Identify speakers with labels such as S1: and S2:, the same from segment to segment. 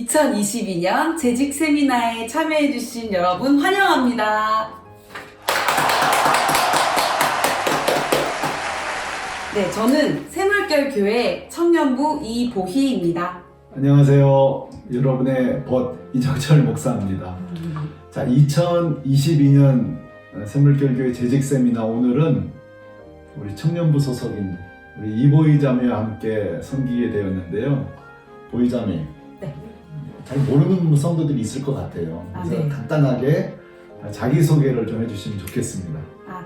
S1: 2022년 재직 세미나에 참여해주신 여러분 환영합니다. 네, 저는 새물결교회 청년부 이보희입니다.
S2: 안녕하세요. 여러분의 벗 이정철 목사입니다. 자, 2022년 새물결교회 재직 세미나 오늘은 우리 청년부 소속인 우리 이보희 자매와 함께 섬기게 되었는데요. 보희 자매,
S1: 네.
S2: 잘 모르는 성도들이 있을 것 같아요. 그래서
S1: 네.
S2: 간단하게 자기소개를 좀 해주시면 좋겠습니다.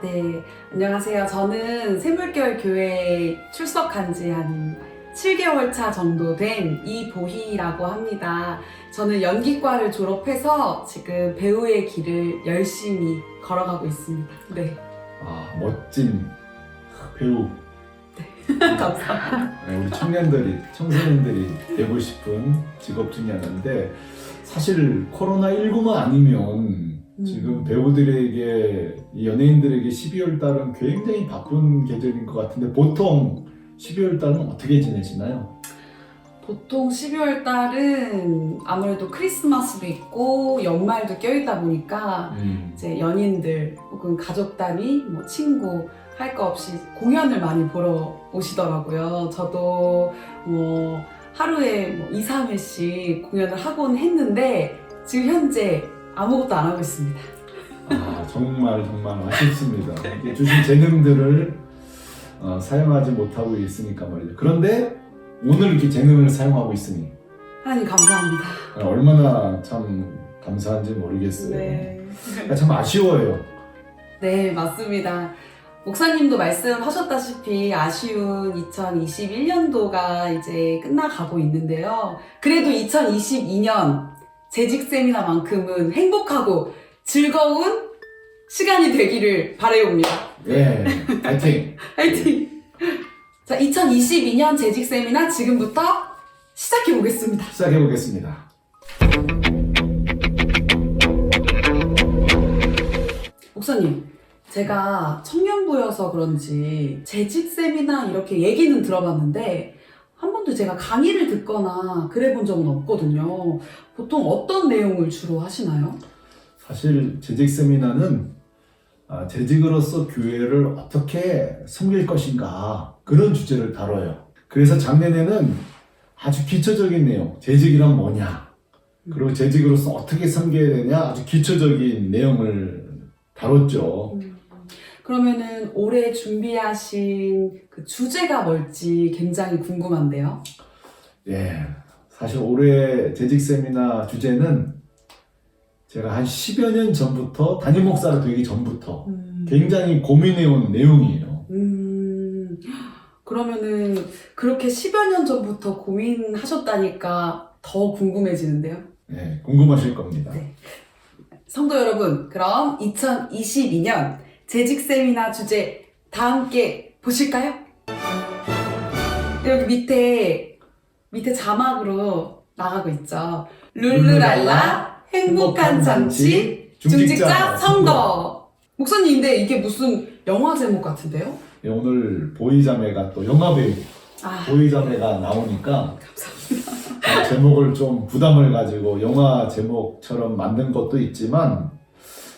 S1: 네. 안녕하세요. 저는 새물결교회에 출석한 지 한 7개월 차 정도 된 이보희라고 합니다. 저는 연기과를 졸업해서 지금 배우의 길을 열심히 걸어가고 있습니다. 네.
S2: 멋진 배우.
S1: 감사합니다.
S2: 우리 청년들이, 청소년들이 되고 싶은 직업 중에 하나인데 사실 코로나19만 아니면 지금 배우들에게, 연예인들에게 12월 달은 굉장히 바쁜 계절인 것 같은데 보통 12월 달은 어떻게 지내시나요?
S1: 보통 12월 달은 아무래도 크리스마스도 있고 연말도 껴있다 보니까 이제 연인들 혹은 가족 단위, 뭐 친구 할 거 없이 공연을 많이 보러 오시더라고요. 저도 뭐 하루에 뭐 2, 3회씩 공연을 하곤 했는데 지금 현재 아무것도 안 하고 있습니다.
S2: 정말 아쉽습니다. 이렇게 주신 재능들을 사용하지 못하고 있으니까 말이죠. 그런데 오늘 이렇게 재능을 사용하고 있으니
S1: 하나님 감사합니다.
S2: 얼마나 참 감사한지 모르겠어요.
S1: 네.
S2: 참 아쉬워요.
S1: 네, 맞습니다. 목사님도 말씀하셨다시피 아쉬운 2021년도가 이제 끝나가고 있는데요. 그래도 2022년 재직 세미나만큼은 행복하고 즐거운 시간이 되기를 바라옵니다.
S2: 예, 파이팅!
S1: 화이팅! 자, 2022년 재직 세미나 지금부터 시작해 보겠습니다.
S2: 시작해 보겠습니다.
S1: 목사님, 제가 청년부여서 그런지 재직 세미나 이렇게 얘기는 들어봤는데 한 번도 제가 강의를 듣거나 그래 본 적은 없거든요. 보통 어떤 내용을 주로 하시나요?
S2: 사실 재직 세미나는 재직으로서 교회를 어떻게 섬길 것인가 그런 주제를 다뤄요. 그래서 작년에는 아주 기초적인 내용, 재직이란 뭐냐, 그리고 재직으로서 어떻게 섬겨야 되냐 아주 기초적인 내용을 다뤘죠.
S1: 그러면은 올해 준비하신 그 주제가 뭘지 굉장히 궁금한데요.
S2: 예, 사실 올해 재직 세미나 주제는 제가 한 10여 년 전부터 담임 목사가 되기 전부터 굉장히 고민해온 내용이에요.
S1: 그러면은 그렇게 10여 년 전부터 고민하셨다니까 더 궁금해지는데요.
S2: 네, 궁금하실 겁니다.
S1: 네. 성도 여러분, 그럼 2022년 재직 세미나 주제 다 함께 보실까요? 여기 밑에 자막으로 나가고 있죠. 룰루랄라 행복한 잔치 중직자 선거. 목사님, 근데 이게 무슨 영화 제목 같은데요?
S2: 네, 오늘 보희 자매가 또 영화배우 보희 자매가 나오니까
S1: 감사합니다.
S2: 제목을 좀 부담을 가지고 영화 제목처럼 만든 것도 있지만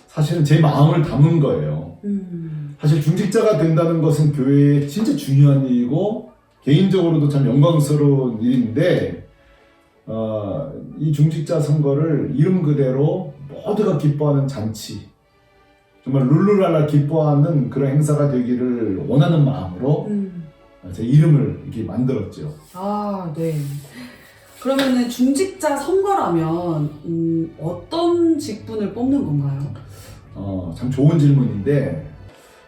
S2: 사실은 제 마음을 담은 거예요. 사실 중직자가 된다는 것은 교회에 진짜 중요한 일이고 개인적으로도 참 영광스러운 일인데 이 중직자 선거를 이름 그대로 모두가 기뻐하는 잔치, 정말 룰루랄라 기뻐하는 그런 행사가 되기를 원하는 마음으로 제 이름을 이렇게 만들었죠.
S1: 네. 그러면은 중직자 선거라면 어떤 직분을 뽑는 건가요?
S2: 참 좋은 질문인데,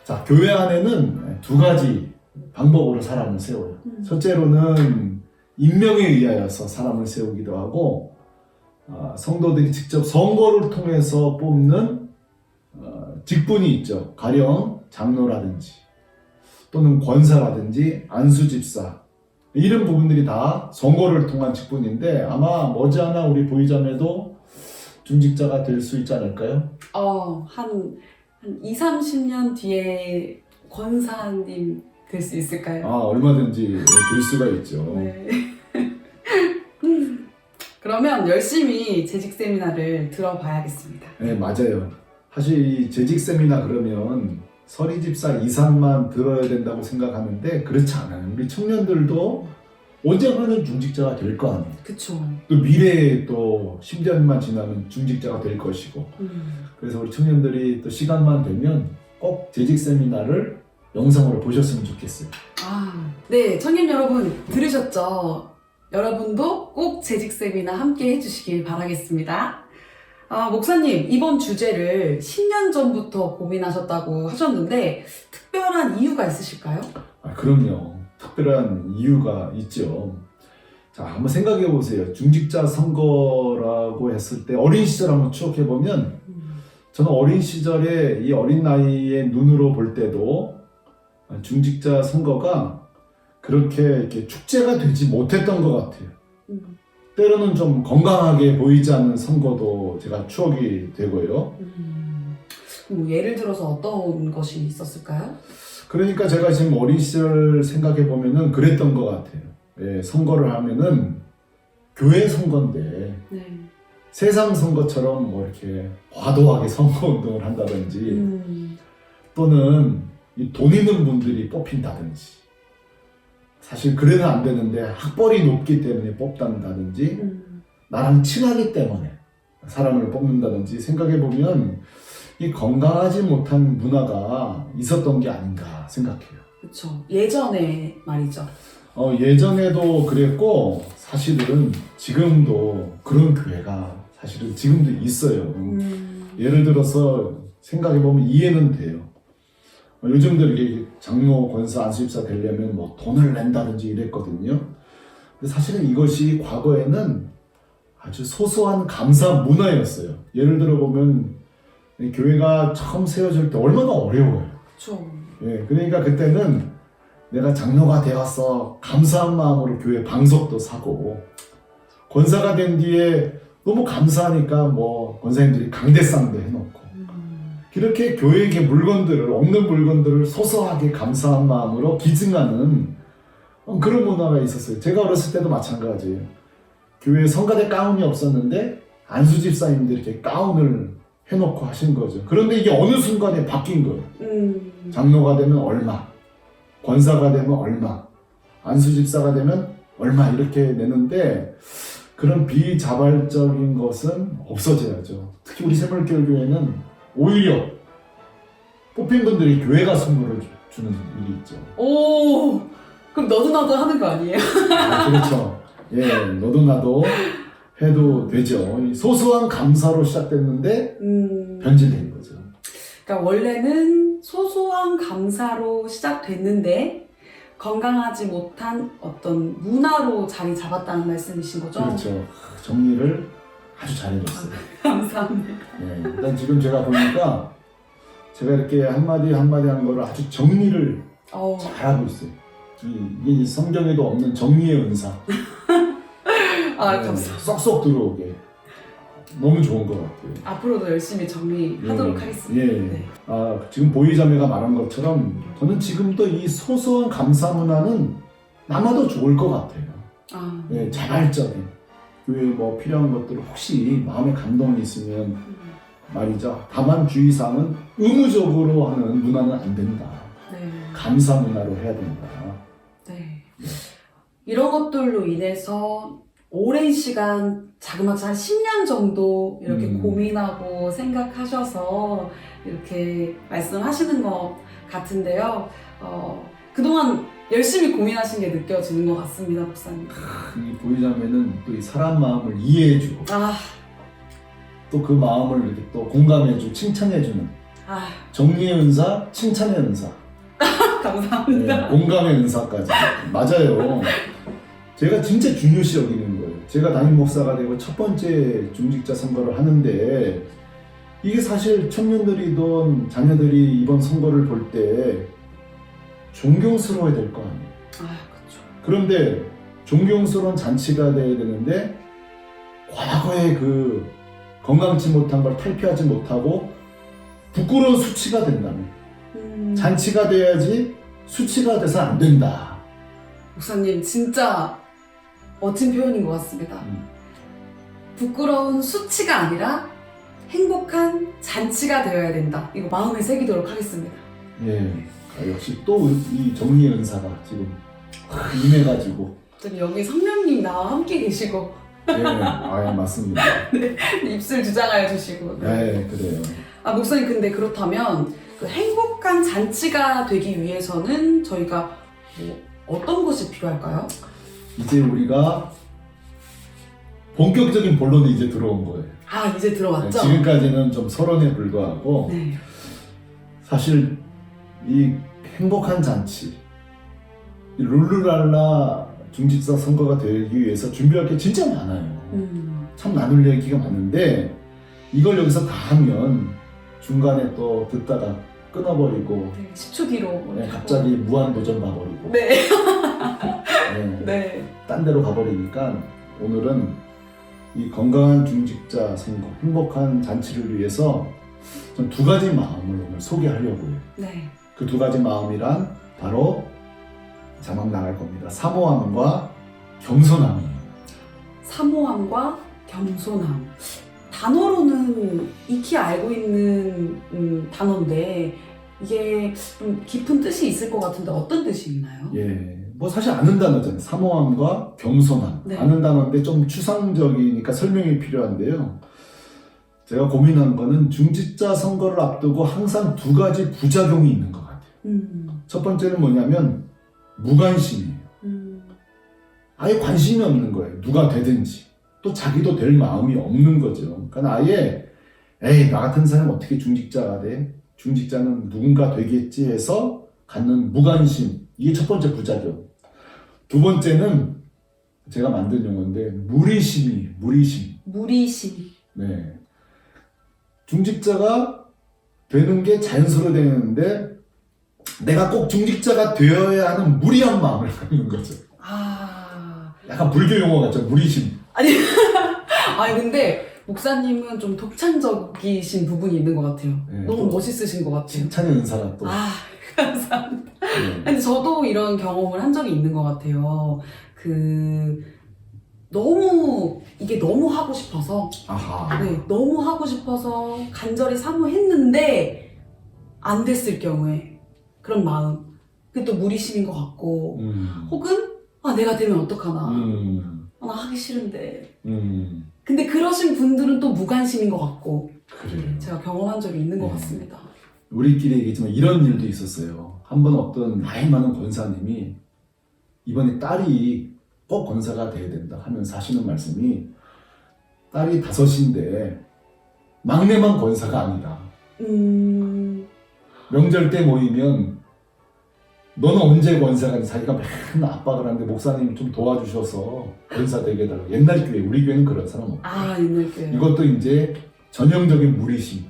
S2: 자, 교회 안에는 두 가지 방법으로 사람을 세워요. 첫째로는 임명에 의하여서 사람을 세우기도 하고, 성도들이 직접 선거를 통해서 뽑는 직분이 있죠. 가령 장로라든지 또는 권사라든지 안수집사, 이런 부분들이 다 선거를 통한 직분인데 아마 머지않아 우리 보희자매도 중직자가 될 수 있지 않을까요?
S1: 한 2, 30년 뒤에 권사님 될 수 있을까요?
S2: 얼마든지 될 수가 있죠.
S1: 네. 그러면 열심히 재직 세미나를 들어봐야겠습니다.
S2: 네, 맞아요. 사실 이 재직 세미나 그러면 서리 집사 이상만 들어야 된다고 생각하는데 그렇지 않아요. 우리 청년들도 언젠가는 중직자가 될 거 아니에요.
S1: 그쵸.
S2: 또 미래에 또 10년만 지나면 중직자가 될 것이고 그래서 우리 청년들이 또 시간만 되면 꼭 재직 세미나를 영상으로 보셨으면 좋겠어요.
S1: 네, 청년 여러분 들으셨죠? 여러분도 꼭 재직 세미나 함께 해주시길 바라겠습니다. 목사님, 이번 주제를 10년 전부터 고민하셨다고 하셨는데 특별한 이유가 있으실까요?
S2: 그럼요. 특별한 이유가 있죠. 자, 한번 생각해 보세요. 중직자 선거라고 했을 때 어린 시절 한번 추억해 보면 저는 어린 시절에 이 어린 나이에 눈으로 볼 때도 중직자 선거가 그렇게 이렇게 축제가 되지 못했던 것 같아요. 때로는 좀 건강하게 보이지 않는 선거도 제가 추억이 되고요.
S1: 예를 들어서 어떤 것이 있었을까요?
S2: 그러니까 제가 지금 어린 시절 생각해 보면은 그랬던 것 같아요. 예, 선거를 하면은 교회 선거인데 세상 선거처럼 뭐 이렇게 과도하게 선거 운동을 한다든지 또는 이 돈 있는 분들이 뽑힌다든지 사실 그래는 안 되는데 학벌이 높기 때문에 뽑는다든지 나랑 친하기 때문에 사람을 뽑는다든지 생각해 보면 이 건강하지 못한 문화가 있었던 게 아닌가 생각해요.
S1: 그렇죠. 예전에 말이죠.
S2: 예전에도 그랬고 사실은 지금도 그런 교회가 사실은 지금도 있어요. 예를 들어서 생각해 보면 이해는 돼요. 요즘도 이렇게 장로, 권사, 안수집사 되려면 뭐 돈을 낸다든지 이랬거든요. 근데 사실은 이것이 과거에는 아주 소소한 감사 문화였어요. 예를 들어 보면 교회가 처음 세워질 때 얼마나 어려워요.
S1: 그렇죠.
S2: 예, 그러니까 그때는 내가 장로가 되어서 감사한 마음으로 교회 방석도 사고 권사가 된 뒤에 너무 감사하니까 뭐 권사님들이 강대상도 해놓고 이렇게 교회에게 물건들을 없는 물건들을 소소하게 감사한 마음으로 기증하는 그런 문화가 있었어요. 제가 어렸을 때도 마찬가지예요. 교회에 성가대 가운이 없었는데 안수 집사님들이 이렇게 가운을 해놓고 하신 거죠. 그런데 이게 어느 순간에 바뀐 거예요. 장로가 되면 얼마, 권사가 되면 얼마, 안수 집사가 되면 얼마 이렇게 내는데 그런 비자발적인 것은 없어져야죠. 특히 우리 새물교회는 오히려 뽑힌 분들이 교회가 선물을 주는 일이 있죠.
S1: 오, 그럼 너도 나도 하는 거 아니에요?
S2: 그렇죠. 예, 너도 나도 해도 되죠. 소소한 감사로 시작됐는데 변질된 거죠.
S1: 그러니까 원래는 소소한 감사로 시작됐는데 건강하지 못한 어떤 문화로 자리 잡았다는 말씀이신 거죠?
S2: 그렇죠. 정리를 아주 잘해줬어요.
S1: 감사합니다.
S2: 네, 일단 지금 제가 보니까 제가 이렇게 한마디 한마디 하는 거를 아주 정리를 잘하고 있어요. 이 성경에도 없는 정리의 은사.
S1: 감사합니다.
S2: 쏙쏙 들어오게. 너무 좋은 것 같아요.
S1: 앞으로도 열심히 정리하도록 하겠습니다.
S2: 예.
S1: 네.
S2: 지금 보이자매가 말한 것처럼 저는 지금도 이 소소한 감사 문화는 남아도 좋을 것 같아요. 예, 자발적인. 교회에 뭐 필요한 것들을 혹시 마음에 감동이 있으면 말이죠. 다만 주의사항은 의무적으로 하는 문화는 안 된다.
S1: 네.
S2: 감사 문화로 해야 된다.
S1: 네. 이런 것들로 인해서 오랜 시간, 자그마치 한 10년 정도 이렇게 고민하고 생각하셔서 이렇게 말씀하시는 것 같은데요. 그동안 열심히 고민하신 게 느껴지는 것 같습니다, 목사님.
S2: 이 보이자매는 또 이 사람 마음을 이해해주고 또 그 마음을 이렇게 또 공감해주고 칭찬해주는 정리의 은사, 칭찬의 은사.
S1: 감사합니다.
S2: 네, 공감의 은사까지. 맞아요. 제가 진짜 중요시 여기는 거예요. 제가 담임 목사가 되고 첫 번째 중직자 선거를 하는데 이게 사실 청년들이든 자녀들이 이번 선거를 볼 때 존경스러워야 될 거 아니에요.
S1: 그렇죠.
S2: 그런데 존경스러운 잔치가 돼야 되는데 과거에 그 건강치 못한 걸 탈피하지 못하고 부끄러운 수치가 된다면 잔치가 돼야지 수치가 돼서 안 된다.
S1: 목사님 진짜 멋진 표현인 것 같습니다. 부끄러운 수치가 아니라 행복한 잔치가 되어야 된다. 이거 마음에 새기도록 하겠습니다.
S2: 예. 역시 또 이 정리의 은사가 지금 임해가지고.
S1: 좀 여기 성령님 나와 함께 계시고
S2: 예, 맞습니다.
S1: 입술 주장하여 주시고.
S2: 네, 그래요.
S1: 목사님, 근데 그렇다면 그 행복한 잔치가 되기 위해서는 저희가 어떤 것이 필요할까요?
S2: 이제 우리가 본격적인 본론이 이제 들어온 거예요.
S1: 이제 들어왔죠?
S2: 네, 지금까지는 좀 서론에 불과하고
S1: 네.
S2: 사실 이 행복한 잔치, 이 룰루랄라 중직자 선거가 되기 위해서 준비할 게 진짜 많아요. 참 나눌 얘기가 많은데 이걸 여기서 다 하면 중간에 또 듣다가 끊어버리고
S1: 10초 뒤로
S2: 갑자기 무한도전 가버리고
S1: 네.
S2: 네. 딴 데로 가버리니까 오늘은 이 건강한 중직자 선거, 행복한 잔치를 위해서 전 두 가지 마음을 오늘 소개하려고요.
S1: 네.
S2: 그 두 가지 마음이란 바로 자막 나갈 겁니다. 사모함과 겸손함이에요.
S1: 사모함과 겸손함. 단어로는 익히 알고 있는 단어인데 이게 좀 깊은 뜻이 있을 것 같은데 어떤 뜻이 있나요?
S2: 예, 뭐 사실 아는 단어잖아요. 사모함과 겸손함.
S1: 네.
S2: 아는 단어인데 좀 추상적이니까 설명이 필요한데요. 제가 고민한 거는 중직자 선거를 앞두고 항상 두 가지 부작용이 있는 것 같아요. 첫 번째는 뭐냐면 무관심이에요. 아예 관심이 없는 거예요. 누가 되든지. 또 자기도 될 마음이 없는 거죠. 그러니까 아예 에이, 나 같은 사람 어떻게 중직자가 돼? 중직자는 누군가 되겠지 해서 갖는 무관심. 이게 첫 번째 부작용. 두 번째는 제가 만든 용어인데 무리심이에요. 무리심. 네. 중직자가 되는 게 자연스러워 되는데 내가 꼭 중직자가 되어야 하는 무리한 마음을 갖는 거죠. 약간 불교 용어 같죠? 무리심.
S1: 아니 근데 목사님은 좀 독창적이신 부분이 있는 것 같아요.
S2: 네,
S1: 너무 멋있으신 것 같아요.
S2: 칭찬의 은사가 또.
S1: 감사합니다.
S2: 네.
S1: 근데 저도 이런 경험을 한 적이 있는 것 같아요. 이게 너무 하고 싶어서, 너무 하고 싶어서 간절히 사모했는데 안 됐을 경우에 그런 마음, 그게 또 무리심인 것 같고, 혹은 내가 되면 어떡하나, 나 하기 싫은데. 근데 그러신 분들은 또 무관심인 것 같고,
S2: 그래요.
S1: 제가 경험한 적이 있는 것 같습니다.
S2: 우리끼리 얘기했지만 이런 일도 있었어요. 한 번 어떤 나이 많은 권사님이 이번에 딸이 꼭 권사가 돼야 된다 하면서 하시는 말씀이 딸이 5인데 막내만 권사가 아니다. 명절 때 모이면 너는 언제 권사가 돼? 자기가 맨날 압박을 하는데 목사님이 좀 도와주셔서 권사 되게 해달라고. 옛날 교회, 우리 교회는 그런 사람 없고.
S1: 옛날 교회.
S2: 이것도 이제 전형적인 무리심.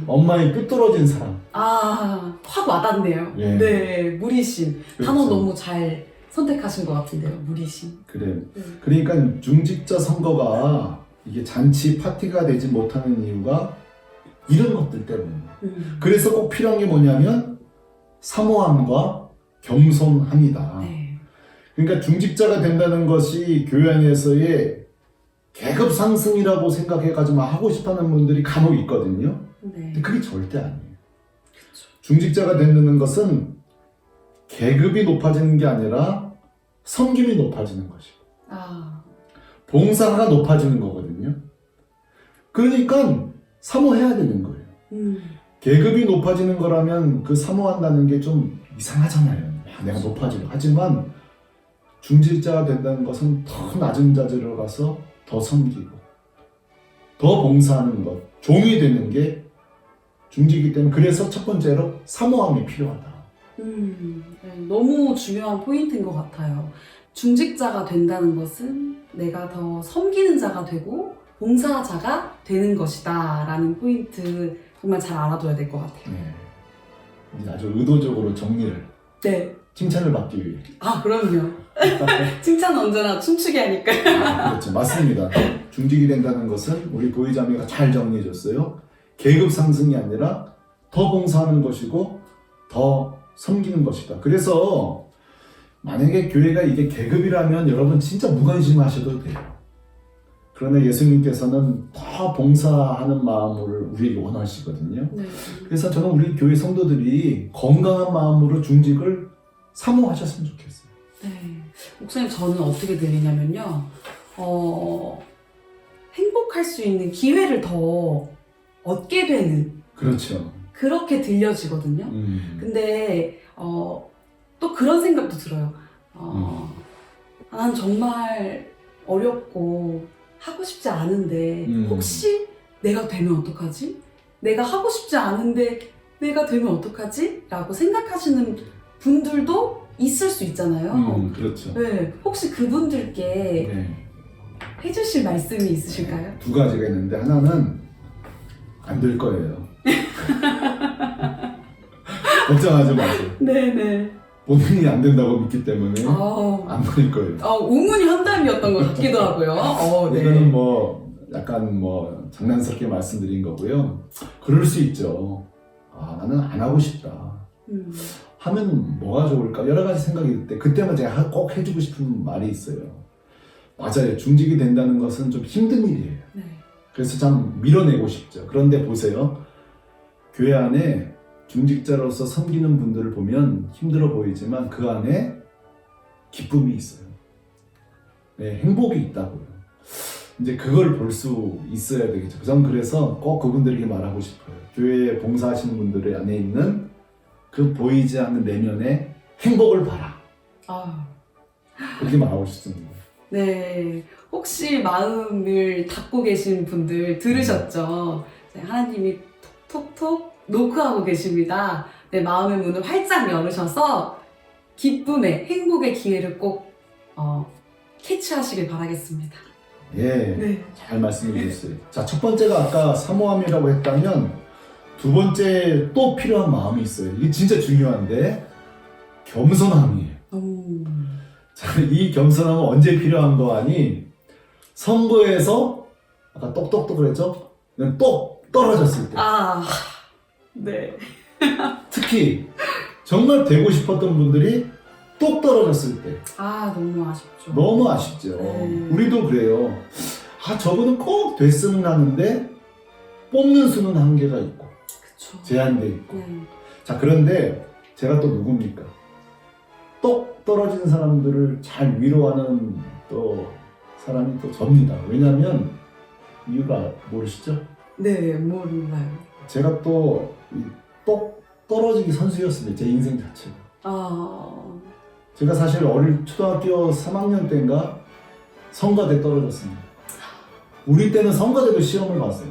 S2: 엄마의 삐뚤어진 사람.
S1: 확 와닿네요.
S2: 예.
S1: 네, 무리심.
S2: 그렇죠.
S1: 단어 너무 잘 선택하신 것 같은데요, 무리심.
S2: 그래. 그러니까 중직자 선거가 이게 잔치 파티가 되지 못하는 이유가 이런 것들 때문이에요. 그래서 꼭 필요한 게 뭐냐면 사모함과 겸손함이다.
S1: 네.
S2: 그러니까 중직자가 된다는 것이 교회 안에서의 계급 상승이라고 생각해가지고 하고 싶어하는 분들이 간혹 있거든요. 근데 그게 절대 아니에요.
S1: 그쵸.
S2: 중직자가 된다는 것은 계급이 높아지는 게 아니라 섬김이 높아지는 것이고 봉사가 높아지는 거거든요. 그러니까 사모해야 되는 거예요. 계급이 높아지는 거라면 그 사모한다는 게 좀 이상하잖아요. 내가 높아지고. 하지만 중직자가 된다는 것은 더 낮은 자리로 가서 더 섬기고 더 봉사하는 것, 종이 되는 게 중직이기 때문에 그래서 첫 번째로 사모함이 필요하다.
S1: 너무 중요한 포인트인 것 같아요. 중직자가 된다는 것은 내가 더 섬기는 자가 되고 봉사자가 되는 것이다 라는 포인트 정말 잘 알아둬야 될 것 같아요.
S2: 네. 아주 의도적으로 정리를.
S1: 네.
S2: 칭찬을 받기 위해.
S1: 그럼요. 칭찬은 언제나 춤추게 하니까요.
S2: 그렇죠. 맞습니다. 중직이 된다는 것은 우리 보이자매가 잘 정리해줬어요. 계급 상승이 아니라 더 봉사하는 것이고 더 섬기는 것이다. 그래서 만약에 교회가 이게 계급이라면 여러분 진짜 무관심하셔도 돼요. 그러나 예수님께서는 더 봉사하는 마음을 우리에게 원하시거든요.
S1: 네.
S2: 그래서 저는 우리 교회 성도들이 건강한 마음으로 중직을 사모하셨으면 좋겠어요.
S1: 네. 목사님, 저는 어떻게 들리냐면요. 행복할 수 있는 기회를 더 얻게 되는,
S2: 그렇죠.
S1: 그렇게 들려지거든요. 근데 또 그런 생각도 들어요. 난 정말 어렵고 하고 싶지 않은데 혹시 내가 되면 어떡하지? 내가 하고 싶지 않은데 내가 되면 어떡하지? 라고 생각하시는 분들도 있을 수 있잖아요.
S2: 그렇죠.
S1: 네, 혹시 그분들께
S2: 네.
S1: 해주실 말씀이 있으실까요?
S2: 두 가지가 있는데 하나는 안 될 거예요. 걱정하지 마세요.
S1: 네네.
S2: 본인이 안 된다고 믿기 때문에 안 될 거예요.
S1: 우문이 한담이었던 것 같기도 하고요. 네.
S2: 이거는 뭐 약간 뭐 장난스럽게 말씀드린 거고요. 그럴 수 있죠. 나는 안 하고 싶다. 하면 뭐가 좋을까? 여러 가지 생각이 들 때 그때만 제가 꼭 해주고 싶은 말이 있어요. 맞아요. 중직이 된다는 것은 좀 힘든 일이에요.
S1: 네.
S2: 그래서 참 밀어내고 싶죠. 그런데 보세요. 교회 안에 중직자로서 섬기는 분들을 보면 힘들어 보이지만 그 안에 기쁨이 있어요. 네, 행복이 있다고요. 이제 그걸 볼 수 있어야 되겠죠. 저는 그래서 꼭 그분들에게 말하고 싶어요. 교회에 봉사하시는 분들 안에 있는 그 보이지 않는 내면의 행복을 봐라. 그렇게 말하고 싶습니다.
S1: 네, 혹시 마음을 닫고 계신 분들 들으셨죠? 네, 하나님이 톡톡톡 노크하고 계십니다. 네, 마음의 문을 활짝 열으셔서 기쁨의, 행복의 기회를 꼭 캐치하시길 바라겠습니다.
S2: 예,
S1: 네.
S2: 잘 말씀해 주셨어요. 자, 첫 번째가 아까 사모함이라고 했다면 두 번째 또 필요한 마음이 있어요. 이게 진짜 중요한데 겸손함이에요. 자, 이 겸손함은 언제 필요한 거 아니? 선거에서 아까 똑똑똑 그랬죠? 그냥 똑 떨어졌을 때.
S1: 네.
S2: 특히 정말 되고 싶었던 분들이 똑 떨어졌을 때.
S1: 너무 아쉽죠.
S2: 너무 아쉽죠. 우리도 그래요. 저거는 꼭 됐으면 하는데 뽑는 수는 한계가 있고
S1: 그쵸.
S2: 제한돼 있고. 자, 그런데 제가 또 누굽니까? 똑 떨어진 사람들을 잘 위로하는 또 사람이 또 접니다. 왜냐하면 이유가 모르시죠?
S1: 네, 몰라요.
S2: 제가 또 똑 떨어지기 선수였습니다. 제 인생 자체가. 제가 사실 초등학교 3학년 때인가 성가대 떨어졌습니다. 우리 때는 성가대도 시험을 봤어요.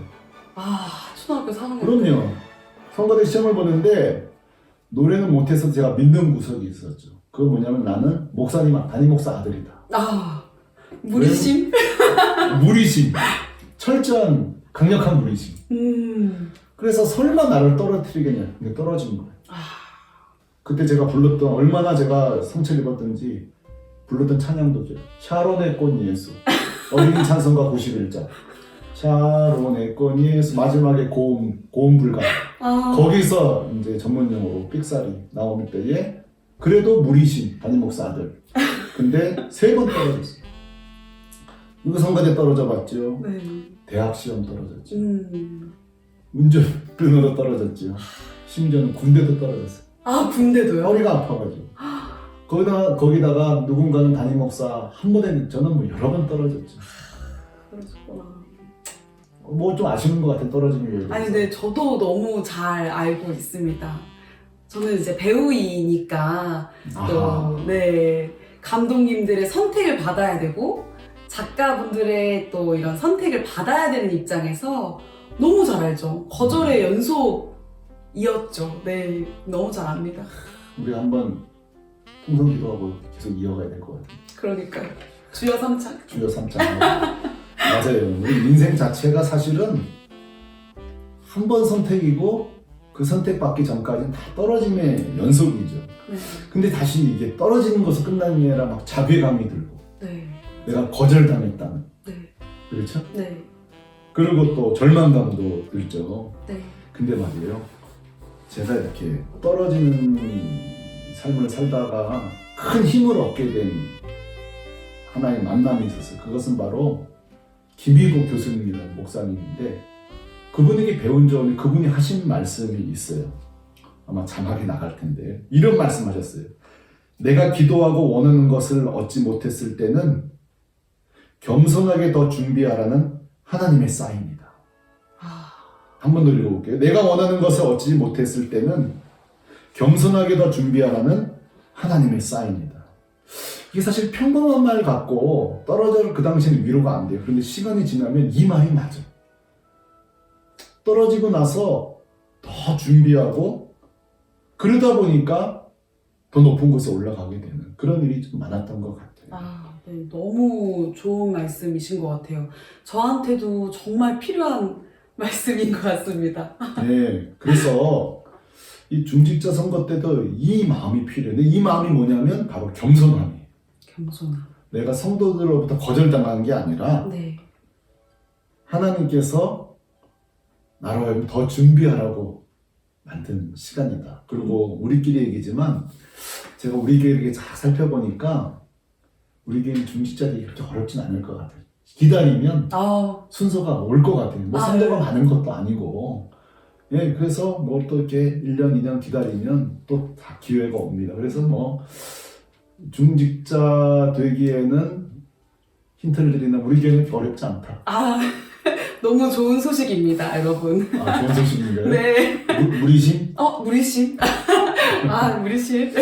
S1: 초등학교 3학년.
S2: 그럼요. 성가대 시험을 보는데 노래는 못해서 제가 믿는 구석이 있었죠. 그건 뭐냐면 나는 담임 목사 아들이다.
S1: 무리심?
S2: 무리심. 철저한 강력한 무리심. 그래서 설마 나를 떨어뜨리겠냐. 근데 떨어진 거예요. 그때 제가 얼마나 제가 상처를 입었던지 불렀던 찬양도죠. 샤론의 꽃 예수. 어린이 찬송가 91장. 샤론의 꽃 예수. 마지막에 고음 불가. 거기서 이제 전문 용어로 삑사리 나오는 때에 그래도 무리심 담임 목사 아들. 근데 3번 떨어졌어요. 이거 성가대 떨어져 봤죠.
S1: 네.
S2: 대학 시험 떨어졌죠. 운전면허도 떨어졌죠. 심지어는 군대도 떨어졌어요.
S1: 군대도요?
S2: 허리가 아파가지고. 거기다가 누군가는 담임 목사 한 번에 저는 뭐 여러 번 떨어졌죠.
S1: 그러셨구나.
S2: 뭐 좀 아시는 것 같은 떨어지는 거예요.
S1: 근데 저도 너무 잘 알고 있습니다. 저는 이제 배우이니까 감독님들의 선택을 받아야 되고 작가분들의 또 이런 선택을 받아야 되는 입장에서 너무 잘 알죠. 거절의 연속이었죠. 네, 너무 잘 압니다.
S2: 우리 한번 통성 기도하고 계속 이어가야 될 것 같아요.
S1: 그러니까요. 주여 삼창.
S2: 주여 삼창. 맞아요. 우리 인생 자체가 사실은 한 번 선택이고 그 선택받기 전까지는 다 떨어짐의 연속이죠. 근데 다시 이게 떨어지는 것은 끝나는 게 아니라 막 자괴감이 들고 내가 거절당했다는. 그렇죠? 그리고 또 절망감도 들죠. 근데 말이에요. 제가 이렇게 떨어지는 삶을 살다가 큰 힘을 얻게 된 하나의 만남이 있었어요. 그것은 바로 김희보 교수님이라는 목사님인데 그분에게 배운 점이 그분이 하신 말씀이 있어요. 아마 자막이 나갈 텐데 이런 말씀하셨어요. 내가 기도하고 원하는 것을 얻지 못했을 때는 겸손하게 더 준비하라는 하나님의 사인이다. 한 번 더 읽어볼게요. 내가 원하는 것을 얻지 못했을 때는 겸손하게 더 준비하라는 하나님의 사인이다. 이게 사실 평범한 말 같고 떨어져 그 당시에는 위로가 안 돼요. 그런데 시간이 지나면 이 말이 맞아. 떨어지고 나서 더 준비하고 그러다 보니까 더 높은 곳에 올라가게 되는 그런 일이 좀 많았던 것 같아요.
S1: 네, 너무 좋은 말씀이신 것 같아요. 저한테도 정말 필요한 말씀인 것 같습니다.
S2: 네, 그래서 이 중직자 선거 때도 이 마음이 필요해요. 근데 이 마음이 뭐냐면 바로 겸손함이에요.
S1: 겸손함.
S2: 내가 성도들로부터 거절당하는 게 아니라
S1: 네.
S2: 하나님께서 나로 하여금 더 준비하라고 만든 시간이다. 그리고 우리끼리 얘기지만 제가 우리 교회를 이렇게 잘 살펴보니까 우리 교회는 중직자들이 그렇게 어렵진 않을 것 같아요. 기다리면 순서가 올 것 같아요. 뭐 성도가 많은 것도 아니고. 예, 그래서 뭐 또 이렇게 1년, 2년 기다리면 또 다 기회가 옵니다. 그래서 뭐 중직자 되기에는 힌트를 드리면 우리 교회는 어렵지 않다.
S1: 너무 좋은 소식입니다, 여러분.
S2: 좋은 소식인가요?
S1: 네.
S2: 무리심?
S1: 무리심. 무리심.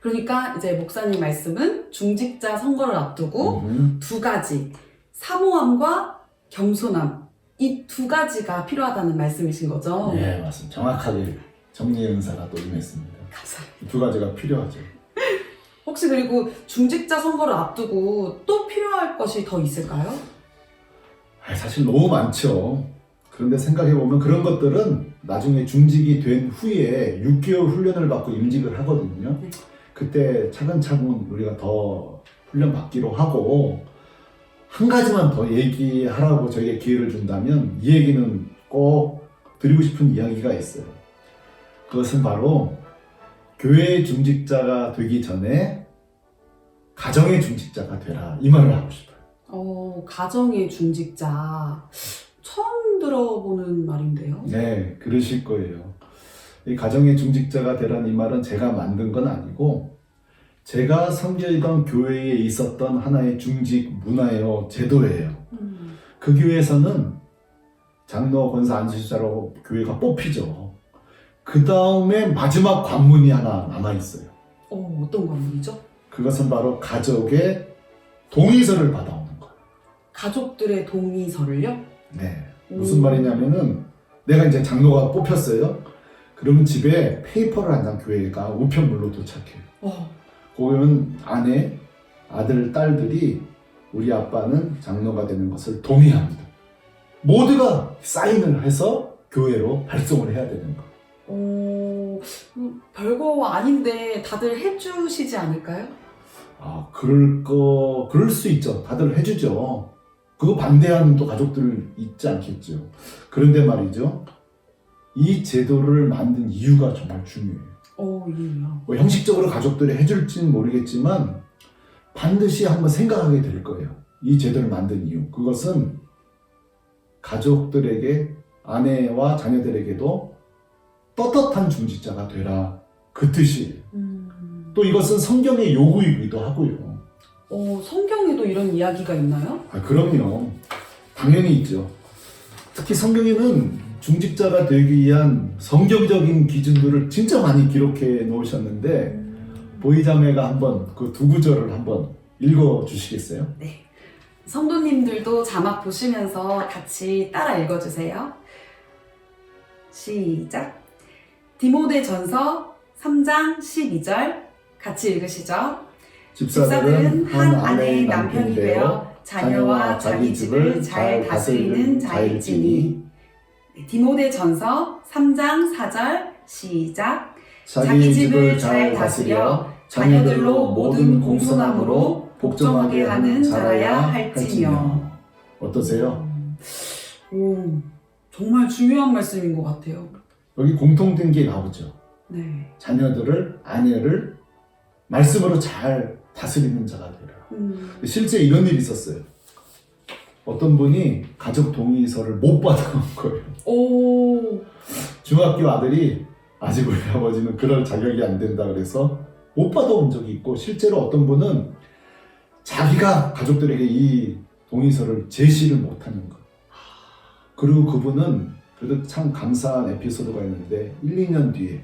S1: 그러니까 이제 목사님 말씀은 중직자 선거를 앞두고 두 가지, 사모함과 겸손함, 이 두 가지가 필요하다는 말씀이신 거죠?
S2: 네, 맞습니다. 정확하게 정리의 은사가 또 임했습니다.
S1: 감사합니다.
S2: 두 가지가 필요하죠.
S1: 혹시 그리고 중직자 선거를 앞두고 또 필요할 것이 더 있을까요?
S2: 사실 너무 많죠. 그런데 생각해보면 그런 것들은 나중에 중직이 된 후에 6개월 훈련을 받고 임직을 하거든요.
S1: 네.
S2: 그때 차근차근 우리가 더 훈련 받기로 하고 한 가지만 더 얘기하라고 저희에게 기회를 준다면 이 얘기는 꼭 드리고 싶은 이야기가 있어요. 그것은 바로 교회의 중직자가 되기 전에 가정의 중직자가 되라 이 말을 하고 싶어요.
S1: 가정의 중직자 처음 들어보는 말인데요.
S2: 네, 그러실 거예요. 이 가정의 중직자가 되라는 이 말은 제가 만든 건 아니고 제가 섬기던 교회에 있었던 하나의 중직 문화예요, 제도예요. 그 교회에서는 장로, 권사, 안수자로 교회가 뽑히죠. 그 다음에 마지막 관문이 하나 남아있어요.
S1: 어떤 관문이죠?
S2: 그것은 바로 가족의 동의서를 받아오는 거예요.
S1: 가족들의 동의서를요?
S2: 네. 무슨 말이냐면은 내가 이제 장로가 뽑혔어요. 그러면 집에 페이퍼를 한 장 교회가 우편물로 도착해요. 거기는 아내, 아들, 딸들이 우리 아빠는 장로가 되는 것을 동의합니다. 모두가 사인을 해서 교회로 발송을 해야 되는 거예요.
S1: 별거 아닌데 다들 해주시지 않을까요?
S2: 그럴 수 있죠. 다들 해주죠. 그거 반대하는 또 가족들 있지 않겠죠. 그런데 말이죠. 이 제도를 만든 이유가 정말 중요해요.
S1: 이유요?
S2: 뭐 형식적으로 가족들이 해줄지는 모르겠지만 반드시 한번 생각하게 될 거예요. 이 제도를 만든 이유. 그것은 가족들에게, 아내와 자녀들에게도 떳떳한 중직자가 되라. 그 뜻이에요. 또 이것은 성경의 요구이기도 하고요.
S1: 성경에도 이런 이야기가 있나요?
S2: 그럼요. 당연히 있죠. 특히 성경에는 중직자가 되기 위한 성경적인 기준들을 진짜 많이 기록해 놓으셨는데 보이자매가 한번 그 두 구절을 한번 읽어 주시겠어요?
S1: 네. 성도님들도 자막 보시면서 같이 따라 읽어주세요. 시작. 디모데전서 3장 12절 같이 읽으시죠.
S2: 집사들은 한 아내의 남편이 되어 자녀와 자기 집을 잘 다스리는 자일지니.
S1: 디모데전서 3장 4절 시작.
S2: 자기 집을 잘 다스려 자녀들로 모든 공손함으로 복종하게 하는 자라야 할지며. 어떠세요?
S1: 정말 중요한 말씀인 것 같아요.
S2: 여기 공통된 게 나오죠.
S1: 네.
S2: 자녀들을, 아내를 말씀으로 잘 다스리는 자가 되라. 실제 이런 일이 있었어요. 어떤 분이 가족 동의서를 못 받아온 거예요.
S1: 오.
S2: 중학교 아들이 아직 우리 아버지는 그럴 자격이 안 된다 그래서 못 받아온 적이 있고, 실제로 어떤 분은 자기가 가족들에게 이 동의서를 제시를 못하는 거예요. 그리고 그분은 그래도 참 감사한 에피소드가 있는데 1, 2년 뒤에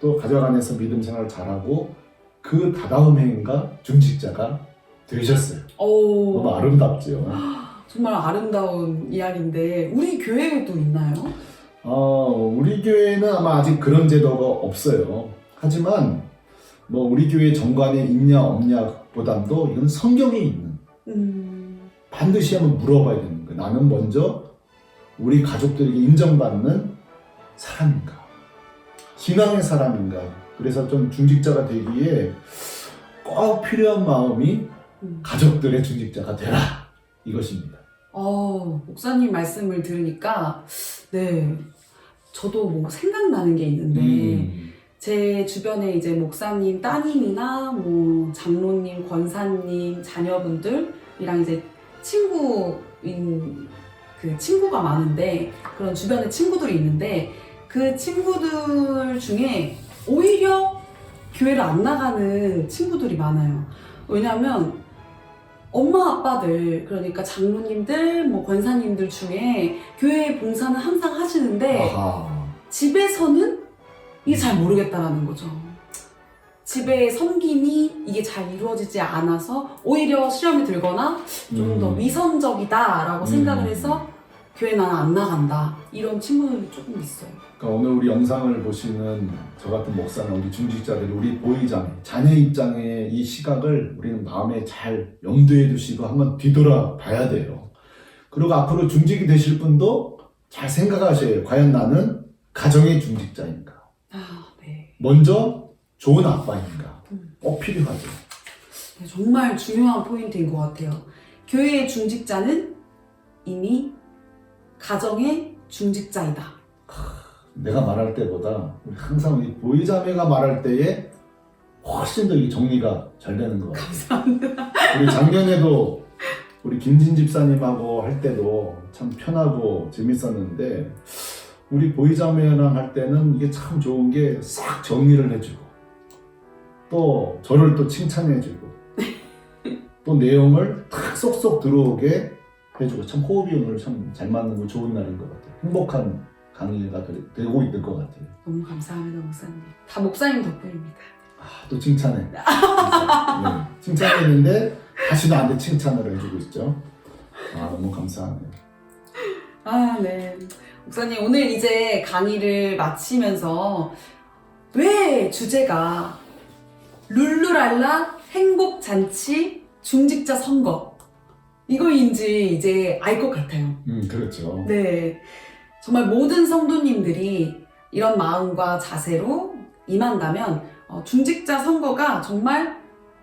S2: 또 가족 안에서 믿음 생활을 잘하고 그 다다음 해인가 중직자가 되셨어요.
S1: 오.
S2: 너무 아름답죠.
S1: 정말 아름다운 이야기인데 우리 교회에도 있나요?
S2: 우리 교회는 아마 아직 그런 제도가 없어요. 하지만 뭐 우리 교회 정관에 있냐 없냐보다도 이건 성경에 있는, 반드시 한번 물어봐야 되는 거예요. 나는 먼저 우리 가족들에게 인정받는 사람인가? 신앙의 사람인가? 그래서 좀 중직자가 되기에 꼭 필요한 마음이 가족들의 중직자가 되라, 이것입니다.
S1: 목사님 말씀을 들으니까 네, 저도 뭐 생각나는 게 있는데 제 주변에 이제 목사님 따님이나 뭐 장로님, 권사님, 자녀분들이랑 이제 친구가 많은데, 그런 주변에 친구들이 있는데 그 친구들 중에 오히려 교회를 안 나가는 친구들이 많아요. 왜냐하면 엄마 아빠들, 그러니까 장로님들, 뭐 권사님들 중에 교회 봉사는 항상 하시는데 집에서는 이게 잘 모르겠다라는 거죠. 집의 섬김이 이게 잘 이루어지지 않아서 오히려 시험에 들거나 좀 더 위선적이다라고 생각을 해서 교회 나는 안 나간다, 이런 친구들이 조금 있어요.
S2: 그러니까 오늘 우리 영상을 보시는 저 같은 목사나 우리 중직자들이, 우리 보이자매, 자녀 입장의 이 시각을 우리는 마음에 잘 염두에 두시고 한번 뒤돌아 봐야 돼요. 그리고 앞으로 중직이 되실 분도 잘 생각하셔야 해요. 과연 나는 가정의 중직자인가?
S1: 네.
S2: 먼저 좋은 아빠인가? 꼭 필요하죠.
S1: 네, 정말 중요한 포인트인 것 같아요. 교회의 중직자는 이미 가정의 중직자이다.
S2: 내가 말할 때보다 항상 우리 보이자매가 말할 때에 훨씬 더 이 정리가 잘 되는 것 같아요.
S1: 감사합니다.
S2: 우리 작년에도 우리 김진 집사님하고 할 때도 참 편하고 재밌었는데, 우리 보이자매랑 할 때는 이게 참 좋은 게 싹 정리를 해주고 또 저를 또 칭찬해주고 또 내용을 탁 쏙쏙 들어오게 해주고, 참 호흡이 오늘 참 잘 맞는 거 좋은 날인 것 같아요. 행복한 강의가 되고 있는 것 같아요.
S1: 너무 감사합니다, 목사님. 다 목사님 덕분입니다.
S2: 또 칭찬해. 네. 칭찬했는데 다시 나한테 칭찬을 해주고 있죠. 너무 감사하네요.
S1: 네. 목사님, 오늘 이제 강의를 마치면서 왜 주제가 룰루랄라 행복잔치 중직자 선거 이거인지 이제 알 것 같아요.
S2: 그렇죠.
S1: 네. 정말 모든 성도님들이 이런 마음과 자세로 임한다면 중직자 선거가 정말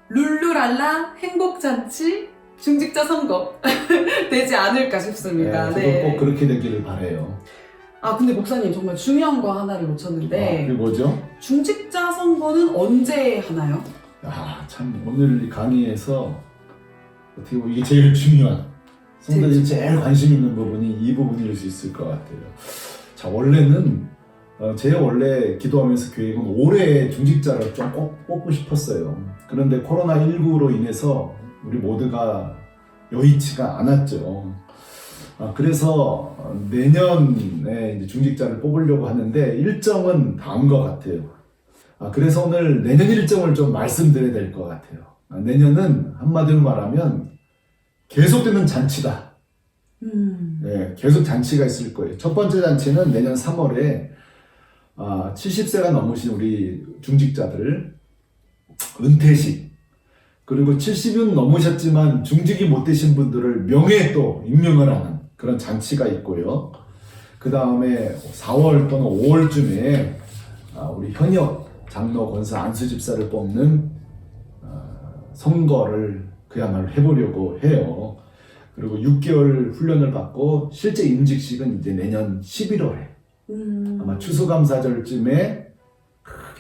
S1: 룰루랄라 행복잔치 중직자 선거 되지 않을까 싶습니다.
S2: 저도 꼭 그렇게 되기를 바라요.
S1: 근데 목사님, 정말 중요한 거 하나를 놓쳤는데
S2: 그게 뭐죠?
S1: 중직자 선거는 언제 하나요?
S2: 참 오늘 이 강의에서 어떻게 보면 이게 제일 중요한, 성도들이 제일 관심 있는 부분이 이 부분일 수 있을 것 같아요. 자, 원래는 제 원래 기도하면서 계획은 올해 중직자를 좀 꼭 뽑고 싶었어요. 그런데 코로나19로 인해서 우리 모두가 여의치가 않았죠. 그래서 내년에 이제 중직자를 뽑으려고 하는데 일정은 다음과 같아요. 그래서 오늘 내년 일정을 좀 말씀드려야 될 것 같아요. 내년은 한마디로 말하면 계속되는 잔치다. 네, 계속 잔치가 있을 거예요. 첫 번째 잔치는 내년 3월에 70세가 넘으신 우리 중직자들 은퇴식, 그리고 70은 넘으셨지만 중직이 못 되신 분들을 명예에 또 임명을 하는 그런 잔치가 있고요. 그 다음에 4월 또는 5월쯤에 우리 현역 장로 권사 안수 집사를 뽑는 선거를 그야말로 해보려고 해요. 그리고 6개월 훈련을 받고 실제 임직식은 이제 내년 11월에 아마 추수감사절쯤에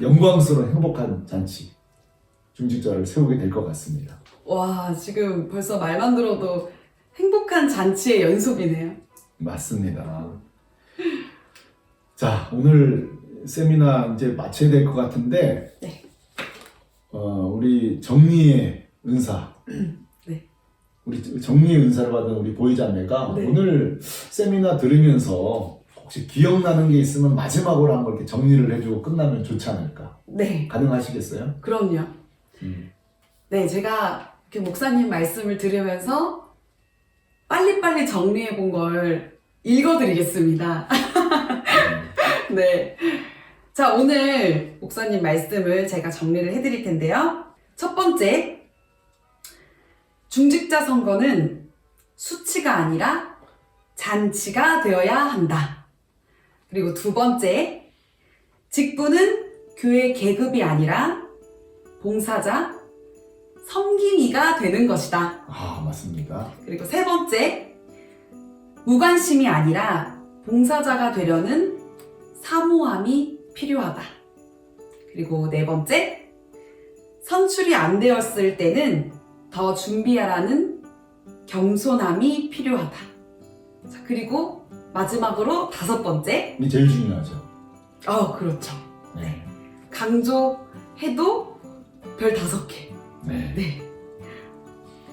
S2: 영광스러운 행복한 잔치 중직자를 세우게 될 것 같습니다.
S1: 와, 지금 벌써 말만 들어도 행복한 잔치의 연속이네요.
S2: 맞습니다. 자, 오늘 세미나 이제 마쳐야 될 것 같은데,
S1: 네.
S2: 우리 정리의 은사,
S1: 네.
S2: 우리 정리의 은사를 받은 우리 보이자매가
S1: 네.
S2: 오늘 세미나 들으면서 혹시 기억나는 게 있으면 마지막으로 한번 이렇게 정리를 해주고 끝나면 좋지 않을까?
S1: 네.
S2: 가능하시겠어요?
S1: 그럼요. 네, 제가 이렇게 목사님 말씀을 들으면서 빨리빨리 정리해 본 걸 읽어드리겠습니다. 네. 자, 오늘 목사님 말씀을 제가 정리를 해드릴 텐데요. 첫 번째, 중직자 선거는 수치가 아니라 잔치가 되어야 한다. 그리고 두 번째, 직분은 교회 계급이 아니라 봉사자, 섬김이가 되는 것이다.
S2: 아, 맞습니다.
S1: 그리고 세 번째, 무관심이 아니라 봉사자가 되려는 사모함이 필요하다. 그리고 네 번째, 선출이 안 되었을 때는 더 준비하라는 겸손함이 필요하다. 자, 그리고 마지막으로 다섯 번째,
S2: 이게 제일 중요하죠.
S1: 그렇죠.
S2: 네.
S1: 강조해도 별 5개.
S2: 네.
S1: 네.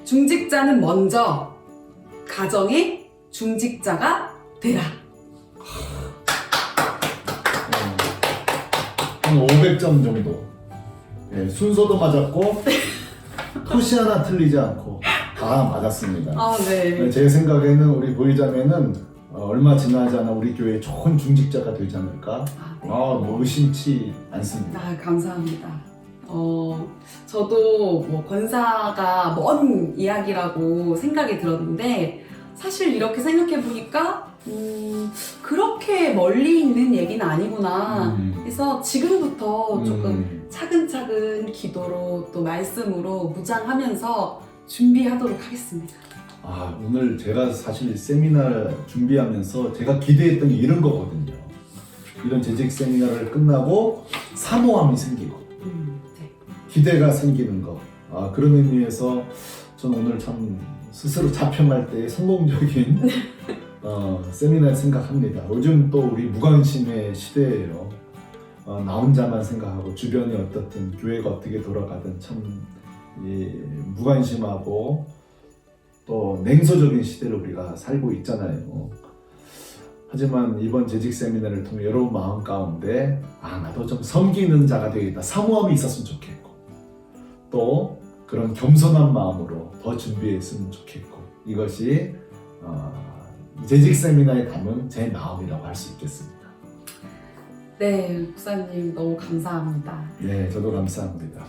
S1: 중직자는 먼저 가정의 중직자가 되라.
S2: 한 500점 정도. 네, 순서도 맞았고, 토시 하나 틀리지 않고 다 맞았습니다.
S1: 네.
S2: 제 생각에는 우리 보이자매는 얼마 지나지 않아 우리 교회에 좋은 중직자가 되지 않을까?
S1: 네.
S2: 뭐 의심치 않습니다.
S1: 감사합니다. 저도 뭐 권사가 먼 이야기라고 생각이 들었는데 사실 이렇게 생각해 보니까 그렇게 멀리 있는 얘기는 아니구나. 그래서 지금부터 조금 차근차근 기도로 또 말씀으로 무장하면서 준비하도록 하겠습니다.
S2: 오늘 제가 사실 세미나 준비하면서 제가 기대했던 게 이런 거거든요. 이런 재직 세미나를 끝나고 사모함이 생기고
S1: 네.
S2: 기대가 생기는 거. 그런 의미에서 저는 오늘 참 스스로 자평할 때 성공적인 세미나를 생각합니다. 요즘 또 우리 무관심의 시대예요. 나 혼자만 생각하고 주변이 어떻든 교회가 어떻게 돌아가든 참 무관심하고 또 냉소적인 시대를 우리가 살고 있잖아요. 하지만 이번 재직 세미나를 통해 여러분 마음 가운데 나도 좀 섬기는 자가 되겠다. 사모함이 있었으면 좋겠고 또 그런 겸손한 마음으로 더 준비했으면 좋겠고 이것이 재직 세미나에 담은 제 마음이라고 할 수 있겠습니다.
S1: 네, 목사님 너무 감사합니다.
S2: 네, 저도 감사합니다.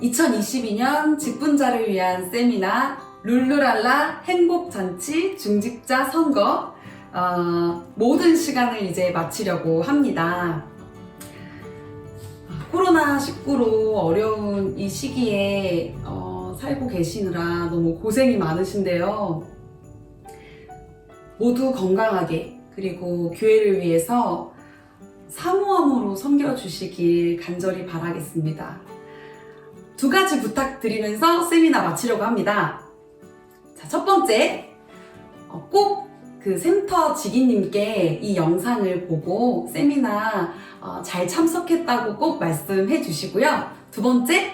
S1: 2022년 직분자를 위한 세미나 룰루랄라 행복잔치 중직자 선거 모든 시간을 이제 마치려고 합니다. 코로나19로 어려운 이 시기에 살고 계시느라 너무 고생이 많으신데요. 모두 건강하게 그리고 교회를 위해서 사모함으로 섬겨주시길 간절히 바라겠습니다. 2가지 부탁드리면서 세미나 마치려고 합니다. 자, 첫 번째, 꼭 그 센터 지기님께 이 영상을 보고 세미나 잘 참석했다고 꼭 말씀해 주시고요. 두 번째,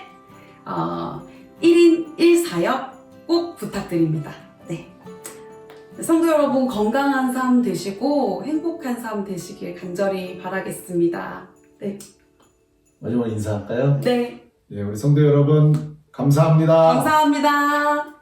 S1: 1인 1사역 꼭 부탁드립니다. 네. 성도 여러분 건강한 삶 되시고 행복한 삶 되시길 간절히 바라겠습니다. 네.
S2: 마지막 인사할까요?
S1: 네.
S2: 네, 우리 성도 여러분 감사합니다.
S1: 감사합니다.